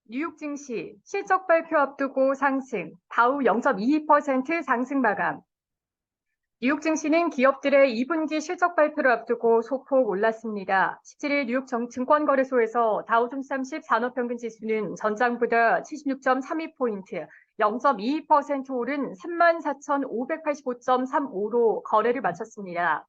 뉴욕 증시 실적 발표 앞두고 상승, 다우 0.22% 상승 마감. 뉴욕 증시는 기업들의 2분기 실적 발표를 앞두고 소폭 올랐습니다. 17일 뉴욕 증권거래소에서 다우존스 30 산업평균 지수는 전장보다 76.32포인트, 0.22% 오른 34,585.35로 거래를 마쳤습니다.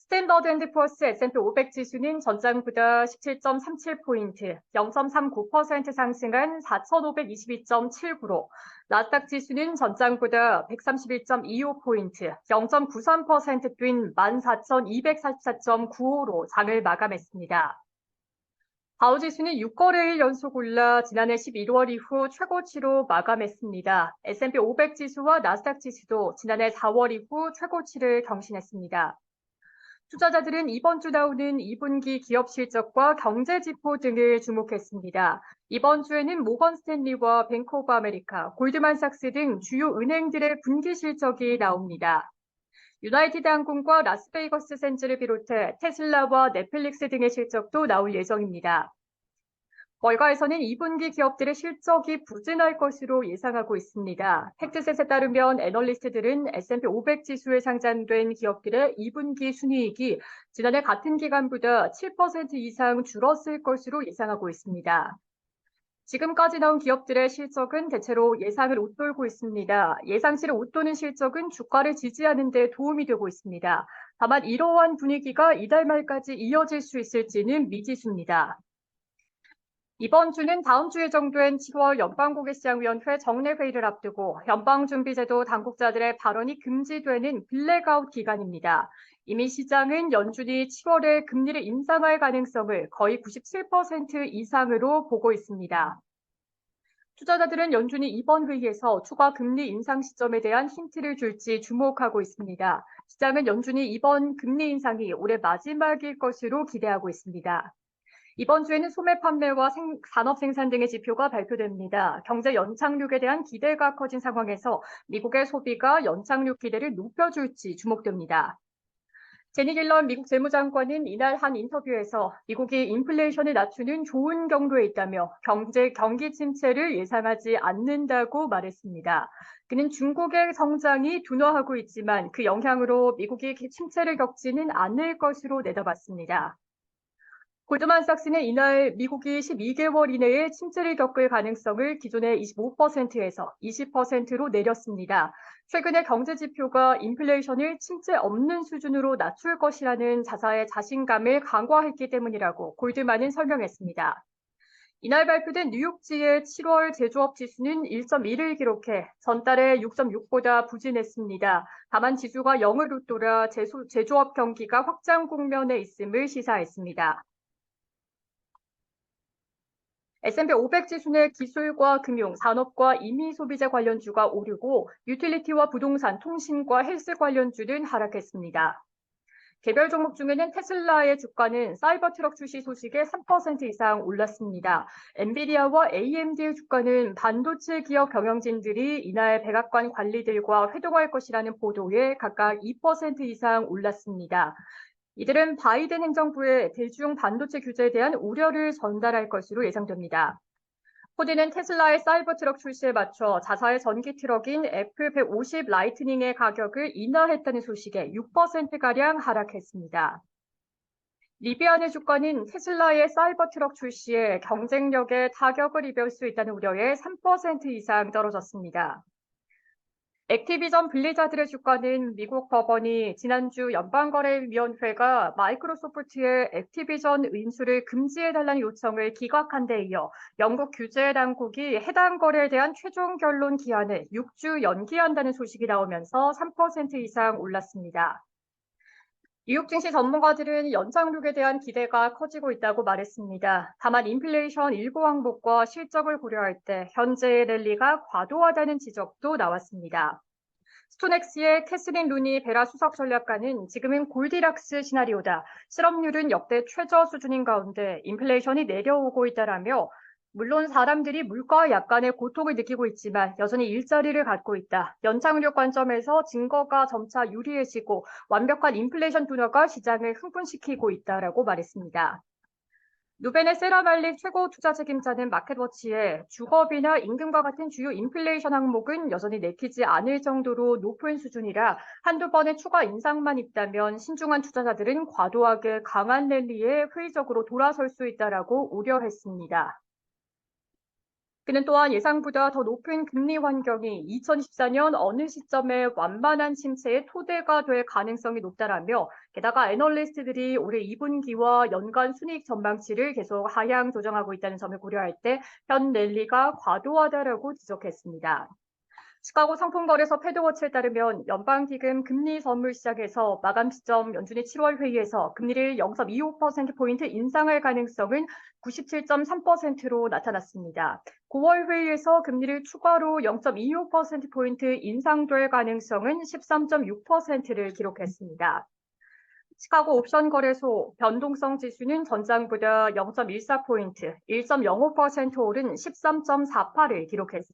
스탠더드 앤 푸어스 S&P 500 지수는 전장보다 17.37포인트, 0.39% 상승한 4,522.79로, 나스닥 지수는 전장보다 131.25포인트, 0.93% 뛴 14,244.95로 장을 마감했습니다. 다우 지수는 6거래일 연속 올라 지난해 11월 이후 최고치로 마감했습니다. S&P 500 지수와 나스닥 지수도 지난해 4월 이후 최고치를 경신했습니다. 투자자들은 이번 주 나오는 2분기 기업 실적과 경제 지표 등을 주목했습니다. 이번 주에는 모건 스탠리와 뱅크 오브 아메리카, 골드만삭스 등 주요 은행들의 분기 실적이 나옵니다. 유나이티드 항공과 라스베이거스 샌즈를 비롯해 테슬라와 넷플릭스 등의 실적도 나올 예정입니다. 월가에서는 2분기 기업들의 실적이 부진할 것으로 예상하고 있습니다. 팩트셋에 따르면 애널리스트들은 S&P 500 지수에 상장된 기업들의 2분기 순이익이 지난해 같은 기간보다 7% 이상 줄었을 것으로 예상하고 있습니다. 지금까지 나온 기업들의 실적은 대체로 예상을 웃돌고 있습니다. 예상치를 웃도는 실적은 주가를 지지하는 데 도움이 되고 있습니다. 다만 이러한 분위기가 이달 말까지 이어질 수 있을지는 미지수입니다. 이번 주는 다음 주에 정도엔 7월 연방고객시장위원회 정례회의를 앞두고 연방준비제도 당국자들의 발언이 금지되는 블랙아웃 기간입니다. 이미 시장은 연준이 7월에 금리를 인상할 가능성을 거의 97% 이상으로 보고 있습니다. 투자자들은 연준이 이번 회의에서 추가 금리 인상 시점에 대한 힌트를 줄지 주목하고 있습니다. 시장은 연준이 이번 금리 인상이 올해 마지막일 것으로 기대하고 있습니다. 이번 주에는 소매 판매와 산업 생산 등의 지표가 발표됩니다. 경제 연착륙에 대한 기대가 커진 상황에서 미국의 소비가 연착륙 기대를 높여줄지 주목됩니다. 제니 옐런 미국 재무장관은 이날 한 인터뷰에서 미국이 인플레이션을 낮추는 좋은 경로에 있다며 경기 침체를 예상하지 않는다고 말했습니다. 그는 중국의 성장이 둔화하고 있지만 그 영향으로 미국이 침체를 겪지는 않을 것으로 내다봤습니다. 골드만삭스는 이날 미국이 12개월 이내에 침체를 겪을 가능성을 기존의 25%에서 20%로 내렸습니다. 최근에 경제 지표가 인플레이션을 침체 없는 수준으로 낮출 것이라는 자사의 자신감을 강화했기 때문이라고 골드만은 설명했습니다. 이날 발표된 뉴욕지의 7월 제조업 지수는 1.1을 기록해 전달의 6.6보다 부진했습니다. 다만 지수가 0을 웃돌아 제조업 경기가 확장 국면에 있음을 시사했습니다. S&P 500 지수 내 기술과 금융, 산업과 임의 소비재 관련주가 오르고 유틸리티와 부동산, 통신과 헬스 관련주는 하락했습니다. 개별 종목 중에는 테슬라의 주가는 사이버 트럭 출시 소식에 3% 이상 올랐습니다. 엔비디아와 AMD의 주가는 반도체 기업 경영진들이 이날 백악관 관리들과 회동할 것이라는 보도에 각각 2% 이상 올랐습니다. 이들은 바이든 행정부의 대중 반도체 규제에 대한 우려를 전달할 것으로 예상됩니다. 코디는 테슬라의 사이버 트럭 출시에 맞춰 자사의 전기 트럭인 F150 라이트닝의 가격을 인하했다는 소식에 6%가량 하락했습니다. 리비안의 주가는 테슬라의 사이버 트럭 출시에 경쟁력에 타격을 입을 수 있다는 우려에 3% 이상 떨어졌습니다. 액티비전 블리자드의 주가는 미국 법원이 지난주 연방거래위원회가 마이크로소프트의 액티비전 인수를 금지해달라는 요청을 기각한 데 이어 영국 규제 당국이 해당 거래에 대한 최종 결론 기한을 6주 연기한다는 소식이 나오면서 3% 이상 올랐습니다. 뉴욕 증시 전문가들은 연착륙에 대한 기대가 커지고 있다고 말했습니다. 다만 인플레이션 일고 항목과 실적을 고려할 때 현재의 랠리가 과도하다는 지적도 나왔습니다. 스톤엑스의 캐스린 루니 베라 수석 전략가는 지금은 골디락스 시나리오다. 실업률은 역대 최저 수준인 가운데 인플레이션이 내려오고 있다라며 물론 사람들이 물가와 약간의 고통을 느끼고 있지만 여전히 일자리를 갖고 있다. 연착륙 관점에서 증거가 점차 유리해지고 완벽한 인플레이션 둔화가 시장을 흥분시키고 있다라고 말했습니다. 누벤의 세라 말릭 최고 투자 책임자는 마켓워치에 주거비나 임금과 같은 주요 인플레이션 항목은 여전히 내키지 않을 정도로 높은 수준이라 한두 번의 추가 인상만 있다면 신중한 투자자들은 과도하게 강한 랠리에 회의적으로 돌아설 수 있다라고 우려했습니다. 그는 또한 예상보다 더 높은 금리 환경이 2024년 어느 시점에 완만한 침체의 토대가 될 가능성이 높다라며 게다가 애널리스트들이 올해 2분기와 연간 순이익 전망치를 계속 하향 조정하고 있다는 점을 고려할 때 현 랠리가 과도하다라고 지적했습니다. 시카고 상품거래소 패드워치에 따르면 연방기금 금리 선물 시장에서 마감 시점 연준이 7월 회의에서 금리를 0.25%포인트 인상할 가능성은 97.3%로 나타났습니다. 9월 회의에서 금리를 추가로 0.25%포인트 인상될 가능성은 13.6%를 기록했습니다. 시카고 옵션 거래소 변동성 지수는 전장보다 0.14포인트, 1.05% 오른 13.48을 기록했습니다.